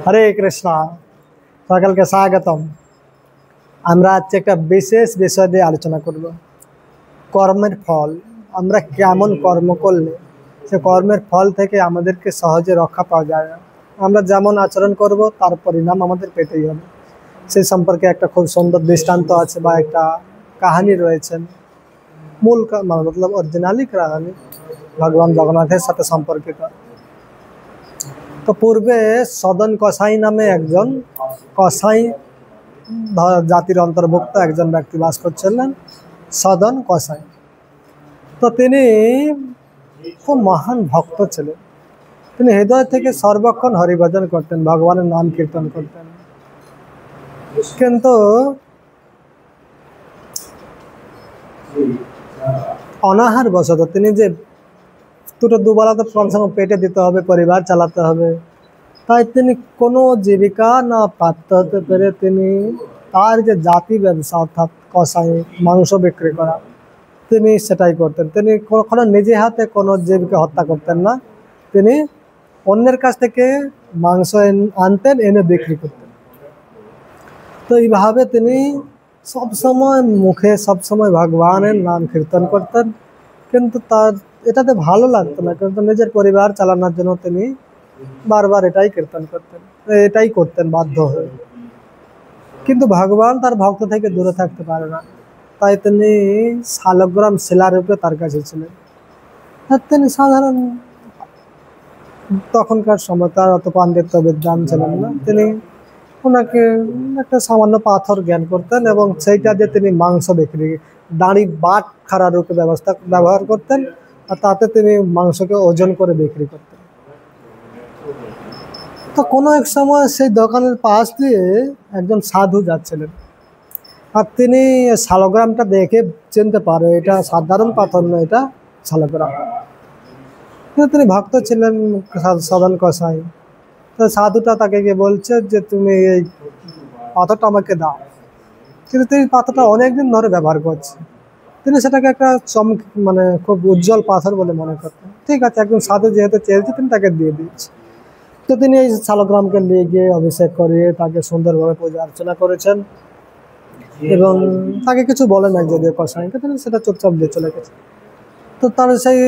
হরে কৃষ্ণ। সকলকে স্বাগতম। আমরা আজকে একটা বিশেষ বিষয় দিয়ে আলোচনা করব, কর্মের ফল। আমরা কেমন কর্ম করলে সে কর্মের ফল থেকে আমাদেরকে সহজে রক্ষা পাওয়া যায় না। আমরা যেমন আচরণ করব তার পরিণাম আমাদের পেতেই হবে। সেই সম্পর্কে একটা খুব সুন্দর দৃষ্টান্ত আছে বা একটা কাহিনী রয়েছেন, মূল মতলব অরিজিনালি কাহিনী ভগবান জগন্নাথের সাথে সম্পর্কিত। তো পূর্বে সদন কসাই নামে একজন কসাই জাতির অন্তর্ভুক্ত একজন ব্যক্তি বাস করছিলেন, সদন কসাই। তো তিনি খুব মহান ভক্ত ছিলেন। তিনি হৃদয় থেকে সর্বক্ষণ হরিভজন করতেন, ভগবানের নাম কীর্তন করতেন। কিন্তু অনাহার বশত তিনি যে দুটো দুবেলা তো কমসে কম পেটে দিতে হবে, পরিবার চালাতে হবে, তাই তিনি কোনো জীবিকা না প্রাপ্ত হতে পেরে তিনি তার যে জাতি ব্যবসা অর্থাৎ কসাই মাংস বিক্রি করা, তিনি সেটাই করতেন। তিনি কখনো নিজে হাতে কোনো জীবকে হত্যা করতেন না, তিনি অন্যের কাছ থেকে মাংস আনতেন, এনে বিক্রি করতেন। তো এইভাবে তিনি সবসময় মুখে সবসময় ভগবানের নাম কীর্তন করতেন, কিন্তু তার এটাতে ভালো লাগতো না, কিন্তু নিজের পরিবার চালানোর জন্য তিনি বারবার এটাই কীর্তন করতেন, এটাই করতেন বাধ্য হয়ে। কিন্তু ভগবান তার ভক্ত থেকে দূরে থাকতে পারে না, তাই তিনি শালগ্রাম শিলারূপে তার কাছে ছিলেন। আর তিনি সাধারণ, তখনকার সময় তার অত পাণ্ডিত্য বিদ্যান ছিলেন না, তিনি ওনাকে একটা সামান্য পাথর জ্ঞান করতেন এবং সেইটা দিয়ে তিনি মাংস বিক্রি, দাঁড়ি বাট খাড়া রূপে ব্যবহার করতেন, আর তাতে তিনি মাংসকে ওজন করে বিক্রি করতেন। তো কোনো এক সময় সেই দোকানের পাশ দিয়ে একজন সাধু যাচ্ছিলেন, আর তিনি শালগ্রামটা দেখে চিনতে পারে এটা সাধারণ পাথর নয়, এটা শালগ্রাম। কিন্তু তিনি ভক্ত ছিলেন সদন কসাই। তো সাধুটা তাকে গিয়ে বলছে যে তুমি এই পাথরটা আমাকে দাও। কিন্তু তিনি পাথরটা অনেকদিন ধরে ব্যবহার করছে, তিনি সেটাকে একটা মানে খুব উজ্জ্বল পাথর বলে মনে করতেন। ঠিক আছে, একজন সাধু যেহেতু চেয়েছে তিনি তাকে দিয়ে দিয়েছে। তো তিনি এই শালগ্রামকে নিয়ে গিয়ে অভিষেক করিয়ে তাকে সুন্দরভাবে পূজা অর্চনা করেছেন এবং তাকে কিছু বলেন না যদিও কসাইকে, তিনি সেটা চুপচাপ দিয়ে চলে গেছে। তো তার সেই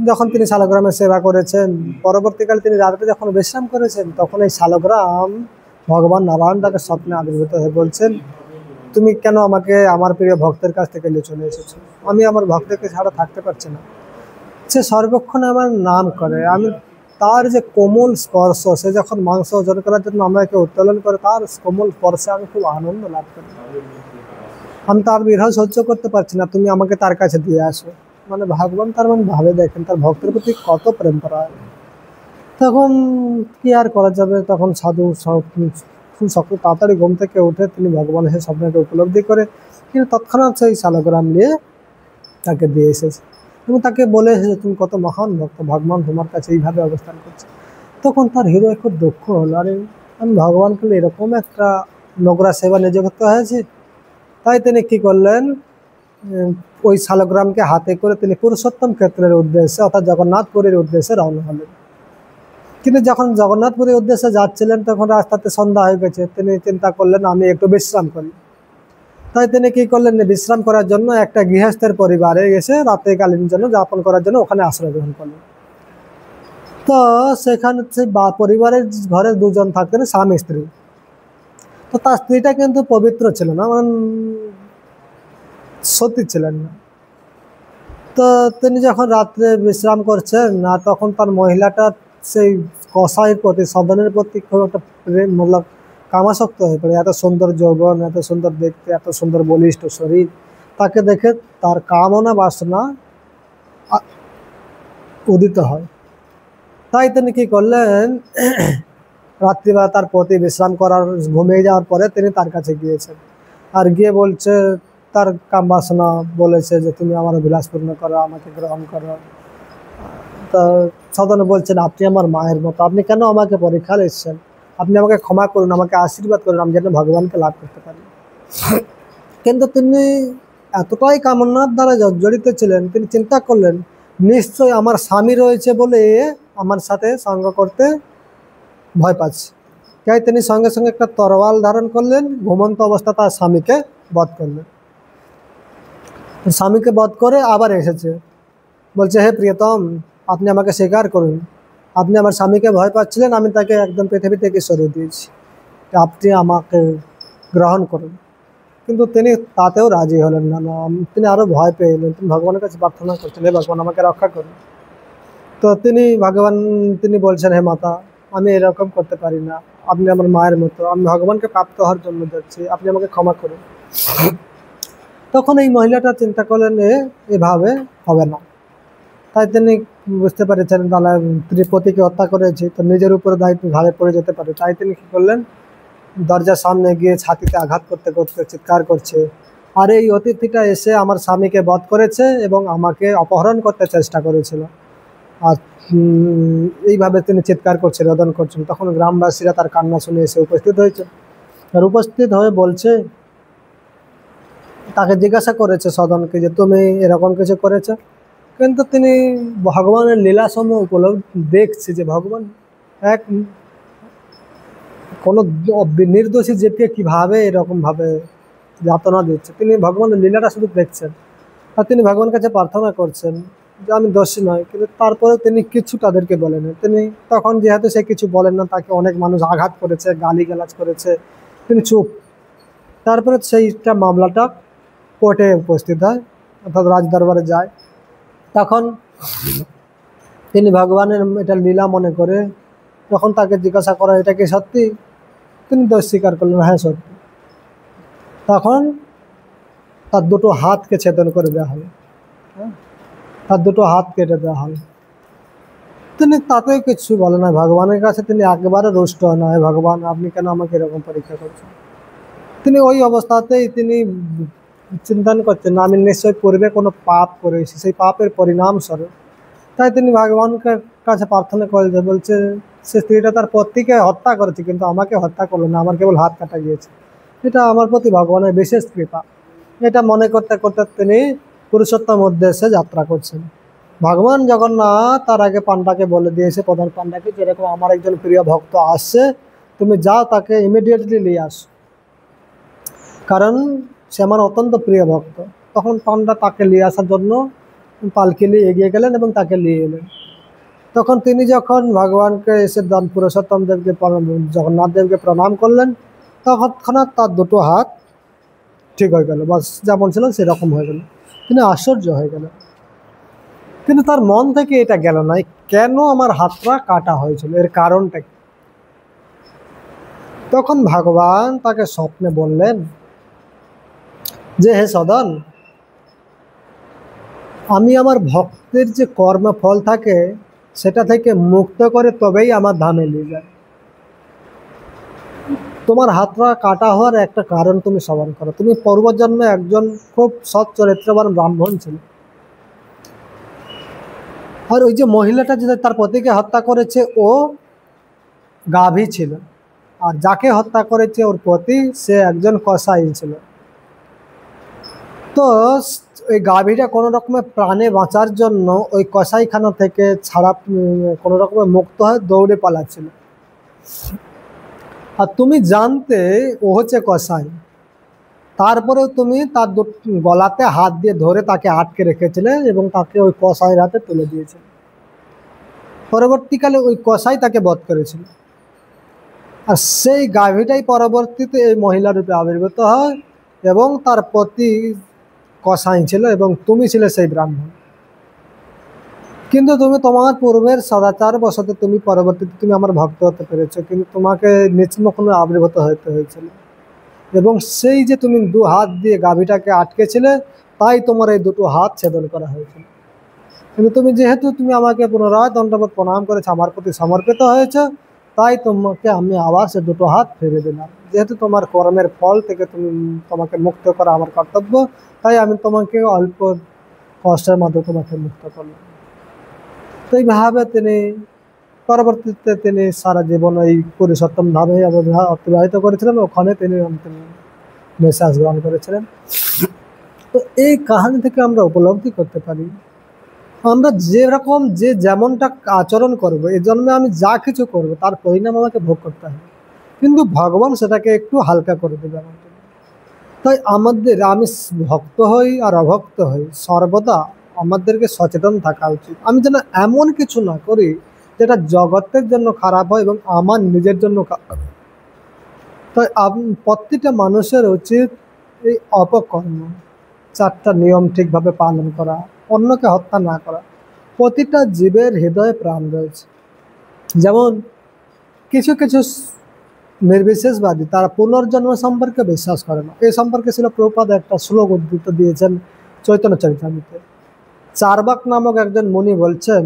যখন তিনি শালগ্রামের সেবা করেছেন, পরবর্তীকালে তিনি রাত্রে যখন বিশ্রাম করেছেন, তখন এই শালগ্রাম ভগবান নারায়ণ তাকে স্বপ্নে আবির্ভূত হয়ে বলছেন, তুমি কেন আমাকে আমার প্রিয় ভক্তের কাছ থেকে নিয়ে চলে এসেছো? আমি আমার ভক্তকে ছাড়া থাকতে পারছি না। সে সর্বক্ষণ আমার নাম করে, আমি তার যে কোমল স্পর্শ, সে যখন মাংস ওজন করার জন্য আমাকে উত্তোলন করে, তার কোমল স্পর্শে আমি খুব আনন্দ লাভ করি। আমি তার বিরহ সহ্য করতে পারছি না, তুমি আমাকে তার কাছে দিয়ে আসো। মানে ভগবান তার মানে ভাবে দেখেন তার ভক্তের প্রতি কত প্রেম করা হয়। তখন কি আর করা যাবে, তখন সাধু খুব শক্ত তাড়াতাড়ি ঘুম থেকে উঠে তিনি ভগবানের সেই স্বপ্নকে উপলব্ধি করে কিন্তু তৎক্ষণাৎ সেই শালগ্রাম নিয়ে তাকে দিয়ে এসেছে এবং তাকে বলে এসেছে তুমি কত মহান ভক্ত, ভগবান তোমার কাছে এইভাবে অবস্থান করছে। তখন তার হৃদয় খুব দুঃখ হলো, আরে আমি ভগবানকে এরকম একটা নোংরা সেবা নিজে করতে হয়েছে। তাই তিনি কি করলেন, ওই শালগ্রামকে হাতে করে তিনি পুরুষোত্তম ক্ষেত্রের উদ্দেশ্যে অর্থাৎ জগন্নাথপুরীর উদ্দেশ্যে রওনা হলেন। কিন্তু যখন জগন্নাথপুরীর উদ্দেশ্যে যাচ্ছিলেন তখন রাস্তাতে সন্ধ্যা হয়ে গেছে, তিনি চিন্তা করলেন আমি একটু বিশ্রাম করি। তাই তিনি কি করলেন, বিশ্রাম করার জন্য একটা গৃহস্থের পরিবারে এসে রাত্রিকালীন জন্য যাপন করার জন্য ওখানে আশ্রয় গ্রহণ করলেন। তো সেখানে পরিবারের ঘরে দুজন থাকতেন, স্বামী স্ত্রী। তো তার স্ত্রীটা কিন্তু পবিত্র ছিল না, মানে সতী ছিলেন না। তো তিনি যখন রাত্রে বিশ্রাম করছেন না, তখন তার মহিলাটা সেই কসাইয়ের প্রতি, সদনের প্রতি খুব একটা প্রেম মতলব কামাসক্ত হয়ে পড়ে। এত সুন্দর যৌবন, এত সুন্দর দেখতে, এত সুন্দর বলিষ্ঠ শরীর, তাকে দেখে তার কামনা বাসনা উদিত হয়। তাই তিনি কি করলেন, রাত্রিবেলা তার প্রতি বিশ্রাম করার, ঘুমিয়ে যাওয়ার পরে তিনি তার কাছে গিয়েছেন, আর গিয়ে বলছে তার কাম বাসনা বলেছে যে তুমি আমার অভিলাষ পূর্ণ করো, আমাকে গ্রহণ করো। তা সদনে বলছেন আপনি আমার মায়ের মতো, আপনি কেন আমাকে পরীক্ষা এসেছেন, আপনি আমাকে ক্ষমা করুন, আমাকে আশীর্বাদ করুন, আমি যেন ভগবানকে লাভ করতে পারি। কিন্তু তিনি এতটাই কামনার দ্বারা জড়িত ছিলেন, তিনি চিন্তা করলেন নিশ্চয় আমার স্বামী রয়েছে বলে আমার সাথে সঙ্গ করতে ভয় পাচ্ছে। তাই তিনি সঙ্গে সঙ্গে একটা তরোয়াল ধারণ করলেন, ঘুমন্ত অবস্থা তার স্বামীকে বধ করলেন। স্বামীকে বধ করে আবার এসেছে, বলছে হে প্রিয়তম, আপনি আমাকে স্বীকার করুন, আপনি আমার স্বামীকে ভয় পাচ্ছিলেন, আমি তাকে একদম পৃথিবী থেকে সরিয়ে দিয়েছি, আপনি আমাকে গ্রহণ করুন। কিন্তু তিনি তাতেও রাজি হলেন না, তিনি আরো ভয় পেয়ে এলেন, তিনি ভগবানের কাছে প্রার্থনা করছেন, হে ভগবান আমাকে রক্ষা করুন। তো তিনি বলছেন, হে মাতা, আমি এরকম করতে পারি না, আপনি আমার মায়ের মতো, আমি ভগবানকে প্রাপ্ত হওয়ার জন্য যাচ্ছি, আপনি আমাকে ক্ষমা করুন। তখন এই মহিলাটা চিন্তা করলেন এভাবে হবে না, তাই তিনি বুঝতে পেরেছেন তাহলে তিনি পতিকে হত্যা করেছে, তো নিজের উপরে দায়িত্ব ঘাড়ে পড়ে যেতে পারে। তাই তিনি কি করলেন, দরজার সামনে গিয়ে ছাতিতে আঘাত করতে করতে চিৎকার করছে, আর এই অতিথিটা এসে আমার স্বামীকে বধ করেছে এবং আমাকে অপহরণ করতে চেষ্টা করেছিল। আর এইভাবে তিনি চিৎকার করছে, রোদন করছেন। তখন গ্রামবাসীরা তার কান্না শুনে এসে উপস্থিত হয়েছে, আর উপস্থিত হয়ে বলছে, তাকে জিজ্ঞাসা করেছে সদনকে যে তুমি এরকম কিছু করেছো, কিন্তু তিনি ভগবানের লীলাসমূহ উপলব্ধি দেখছে যে ভগবান এক কোনো নির্দোষী জীবকে কিভাবে এরকম ভাবে যাতনা দিচ্ছে, তিনি ভগবানের লীলাটা শুধু দেখছেন। আর তিনি ভগবানের কাছে প্রার্থনা করছেন যে আমি দোষী নয়, কিন্তু তারপরেও তিনি কিছু তাদেরকে বলেন। তিনি তখন যেহেতু সে কিছু বলেন না, তাকে অনেক মানুষ আঘাত করেছে, গালিগালাজ করেছে, তিনি চুপ। তারপরে সেইটা মামলাটা কোর্টে উপস্থিত হয়, অর্থাৎ রাজদরবারে যায়। তখন তিনি ভগবানের এটা লীলা মনে করে যখন তাকে জিজ্ঞাসা করা এটা কি সত্যি, তিনি দোষ স্বীকার করলেন, হ্যাঁ সত্যি। তখন তার দুটো হাতকে ছেদন করে দেওয়া হলো, তার দুটো হাত কেটে দেওয়া হলো। তিনি তাতেও কিছু বলে না, ভগবানের কাছে তিনি একেবারে রুষ্ট নয়, ভগবান আপনি কেন আমাকে এরকম পরীক্ষা করছেন। তিনি ওই অবস্থাতেই তিনি চিন্তন করছেন, আমি নিশ্চয়ই পূর্বে কোনো পাপ করেছি, সেই পাপের পরিণাম স্বরূপ। তাই তিনি ভগবানকে কাছে প্রার্থনা করে বলছে, সে স্ত্রীটা তার পতিকে হত্যা করেছে, কিন্তু আমাকে হত্যা করলো না, আমার কেবল হাত কাটা গিয়েছে, এটা আমার প্রতি ভগবানের বিশেষ কৃপা। এটা মনে করতে করতে তিনি পুরুষোত্তম উদ্দেশ্যে যাত্রা করছেন। ভগবান জগন্নাথ তার আগে পান্ডাকে বলে দিয়েছে, প্রধান পান্ডাকে, যেরকম আমার একজন প্রিয় ভক্ত আসছে, তুমি যাও তাকে ইমিডিয়েটলি নিয়ে আসো, কারণ সে আমার অত্যন্ত প্রিয় ভক্ত। তখন পান্ডা তাকে নিয়ে আসার জন্য পালকি নিয়ে এগিয়ে গেলেন এবং তাকে নিয়ে এলেন। তখন তিনি যখন ভগবানকে এসে পুরুষোত্তম দেবকে জগন্নাথ দেবকে প্রণাম করলেন, তৎক্ষণাৎ তার দুটো হাত ঠিক হয়ে গেল, বাস যেমন ছিল সেরকম হয়ে গেল। তিনি আশ্চর্য হয়ে গেলেন, কিন্তু তার মন থেকে এটা গেল না কেন আমার হাতটা কাটা হয়েছিল, এর কারণটা কি। তখন ভগবান তাকে স্বপ্নে বললেন যে হে সদন, আমি আমার ভক্তের যে কর্মফল থাকে সেটা থেকে মুক্ত করে তবেই আমার ধামে নিয়ে যায়। তোমার হাতটা কাটা হওয়ার একটা কারণ তুমি শ্রবণ করো। তুমি পূর্বজন্মে একজন খুব সৎ চরিত্রবান ব্রাহ্মণ ছিল, আর ওই যে মহিলাটা যে তার পতিকে হত্যা করেছে ও গাভী ছিল, আর যাকে হত্যা করেছে ওর পতি সে একজন কসাই ছিল। তো ওই গাভীটা কোনো রকমের প্রাণে বাঁচার জন্য ওই কসাইখানা থেকে ছাড়া কোনো রকমের মুক্ত হয়ে দৌড়ে পালাচ্ছিল। আর তুমি জানতে ও হচ্ছে কসাই, তারপরেও তুমি তার গলাতে হাত দিয়ে ধরে তাকে আটকে রেখেছিলে এবং তাকে ওই কসাইয়ের হাতে তুলে দিয়েছিলে। পরবর্তীকালে ওই কসাই তাকে বধ করেছিল, আর সেই গাভীটাই পরবর্তীতে এই মহিলা রূপে আবির্ভূত হয় এবং তার পতি কসাই ছিল এবং তুমি ছিলে সেই ব্রাহ্মণ। কিন্তু তুমি তোমার পূর্বের সদাচার বশত তুমি পরবর্তীতে তুমি আমার ভক্ত হতে পেরেছো, কিন্তু তোমাকে নিচমুখে আবির্ভূত হতে হয়েছিল এবং সেই যে তুমি দু হাত দিয়ে গাভীটাকে আটকেছিলে তাই তোমার এই দুটো হাত ছেদন করা হয়েছিল। কিন্তু তুমি যেহেতু তুমি আমাকে পুনরায় দণ্ডবোধ প্রণাম করেছো, আমার প্রতি সমর্পিত হয়েছে, তাই তোমাকে আমি আবার সে দুটো হাত ফিরে দিলাম। যেহেতু তোমার কর্মের ফল থেকে তোমাকে মুক্ত করা আমার কর্তব্য, তাই আমি তোমাকে অল্প কষ্টের মাধ্যমে তোমাকে মুক্ত করলাম। তো এইভাবে তিনি পরবর্তীতে তিনি সারা জীবন এই পুরুষোত্তম ধামে অতিবাহিত করেছিলেন, ওখানে তিনি অন্তিম নিঃশ্বাস গ্রহণ করেছিলেন। তো এই কাহিনী থেকে আমরা উপলব্ধি করতে পারি, আমরা যেরকম যেমনটা আচরণ করবো, এই জন্মে আমি যা কিছু করবো তার পরিণাম আমাকে ভোগ করতে হবে। কিন্তু ভগবান সেটাকে একটু হালকা করে দেবে আমাদের জন্য। তাই আমাদের, আমি ভক্ত হই আর অভক্ত হই, সর্বদা আমাদেরকে সচেতন থাকা উচিত। আমি যেন এমন কিছু না করি যেটা জগতের জন্য খারাপ হয় এবং আমার নিজের জন্য খারাপ। তাই প্রত্যেকটা মানুষের উচিত এই অপকর্ম, চারটা নিয়ম ঠিকভাবে পালন করা, অন্যকে হত্যা না করা। প্রতিটা জীবের হৃদয়ে প্রাণ রয়েছে। যেমন কিছু কিছু নির্বিশেষবাদী তারা পুনর্জন্ম সম্পর্কে বিশ্বাস করে না। এই সম্পর্কে ছিল প্রভুপাদ একটা শ্লোক উদ্ধৃত দিয়েছেন চৈতন্য চরিতামৃতে। চার্বাক নামক একজন মুনি বলছেন,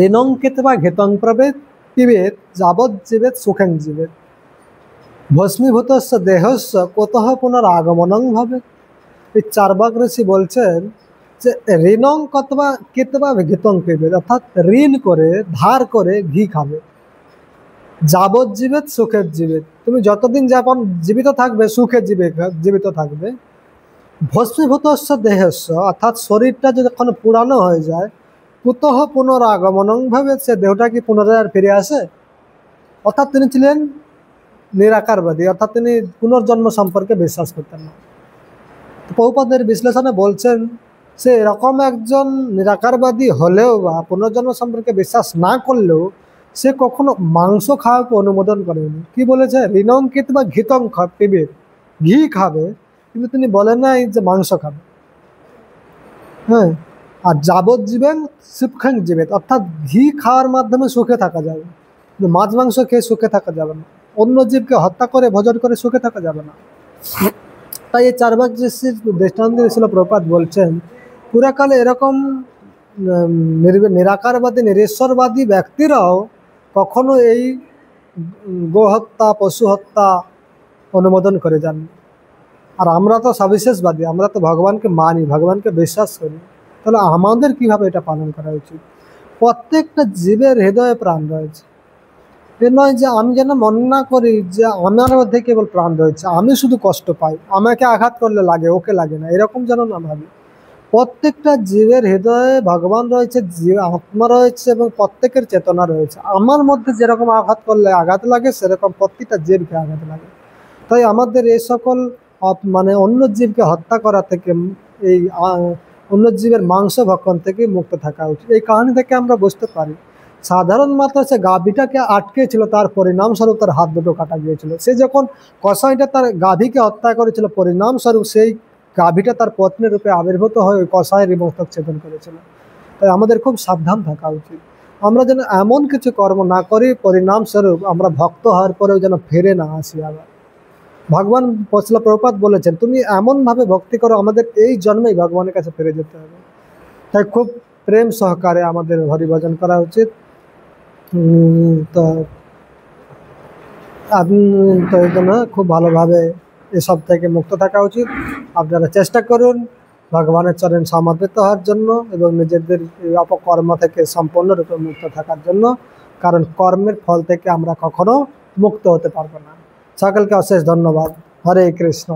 ঋণং কেতবা ঘেতং প্রবেদ পিবেদ যাবৎ জীবেত সুখেং জীবেত ভস্মীভূতস্য দেহস্য কোতঃ পুনরাগমনং ভাবে। এই চার্বাক ঋষি বলছেন যে ঋণং কতবা কেতবা ঘেতং পিবেদ, অর্থাৎ ঋণ করে ধার করে ঘি খাবে, যাবৎ জীবেত সুখের জীবেত, তুমি যতদিন যাপন জীবিত থাকবে সুখে জীবিত থাকবে। ভস্মীভূতস্য দেহস্য, অর্থাৎ শরীরটা যখন পুরানো হয়ে যায়, কুতঃ পুনরাগমনং ভাবে, সে দেহটা কি পুনরায় আর ফিরে আসে? অর্থাৎ তিনি ছিলেন নিরাকারবাদী, অর্থাৎ তিনি পুনর্জন্ম সম্পর্কে বিশ্বাস করতেন না। প্রভুপাদের বিশ্লেষণে বলছেন সে এরকম একজন নিরাকারবাদী হলেও বা পুনর্জন্ম সম্পর্কে বিশ্বাস না করলেও সে কখনো মাংস খাওয়াকে অনুমোদন করেনি। কি বলেছে? ঋণঙ্কিত বা ঘিতং পিবে, ঘি খাবে, কিন্তু তিনি বলেন নাই যে মাংস খাবে। হ্যাঁ, আর যাবৎ জীবেন সুখেং জীবেত, অর্থাৎ ঘি খাওয়ার মাধ্যমে সুখে থাকা যাবে, কিন্তু মাছ মাংস খেয়ে সুখে থাকা যাবে না, অন্য জীবকে হত্যা করে ভোজন করে সুখে থাকা যাবে না। তাই এই চার্বাক ঋষির দৃষ্টান্ত ছিল প্রভুপাদ বলছেন, পুরাকালে এরকম নিরাকারবাদী নিরেশ্বরবাদী ব্যক্তিরাও কখনো এই গোহত্যা পশু হত্যা অনুমোদন করে যান। আর আমরা তো সবিশেষবাদী, আমরা তো ভগবানকে মানি, ভগবানকে বিশ্বাস করি, তাহলে আমাদের কিভাবে এটা পালন করা উচিত? প্রত্যেকটা জীবের হৃদয়ে প্রাণ রয়েছে। এ নয় যে আমি যেন মনে না করি যে আমার মধ্যে কেবল প্রাণ রয়েছে, আমি শুধু কষ্ট পাই, আমাকে আঘাত করলে লাগে, ওকে লাগে না, এরকম যেন না ভাবি। প্রত্যেকটা জীবের হৃদয়ে ভগবান রয়েছে, আত্মা রয়েছে এবং প্রত্যেকের চেতনা রয়েছে। আমার মধ্যে যেরকম আঘাত করলে আঘাত লাগে, সেরকম প্রত্যেকটা জীবকে আঘাত লাগে। তাই আমাদের এই সকল মানে অন্য জীবকে হত্যা করা থেকে, এই অন্য জীবের মাংস ভক্ষণ থেকে মুক্ত থাকা উচিত। এই কাহিনী থেকে আমরা বুঝতে পারি সাধারণ মাত্রা সে গাভীটাকে আটকেছিল, তার পরিণামস্বরূপ তার হাত দুটো কাটা গিয়েছিল। সে যখন কসাইটা তার গাভীকে হত্যা করেছিল, পরিণামস্বরূপ সেই গাভীটা তার পত্নী রূপে আবির্ভূত হয়ে কসাইয়ের মস্তক ছেদন করেছিল। তাই আমাদের খুব সাবধান থাকা উচিত, আমরা যেন এমন কিছু কর্ম না করি পরিণামস্বরূপ আমরা ভক্ত হওয়ার পরেও যেন ফিরে না আসি আবার। ভগবান শিল প্রভুপাদ বলেছেন, তুমি এমনভাবে ভক্তি করো আমাদের এই জন্মেই ভগবানের কাছে ফিরে যেতে হবে। তাই খুব প্রেম সহকারে আমাদের হরিভজন করা উচিত। তো এই জন্য খুব ভালোভাবে এসব থেকে মুক্ত থাকা উচিত। আপনারা চেষ্টা করুন ভগবানের চরণ সমর্পিত হওয়ার জন্য এবং নিজেদের অপকর্ম থেকে সম্পূর্ণরূপে মুক্ত থাকার জন্য, কারণ কর্মের ফল থেকে আমরা কখনো মুক্ত হতে পারবো না। সকলকে অশেষ ধন্যবাদ। হরে কৃষ্ণ।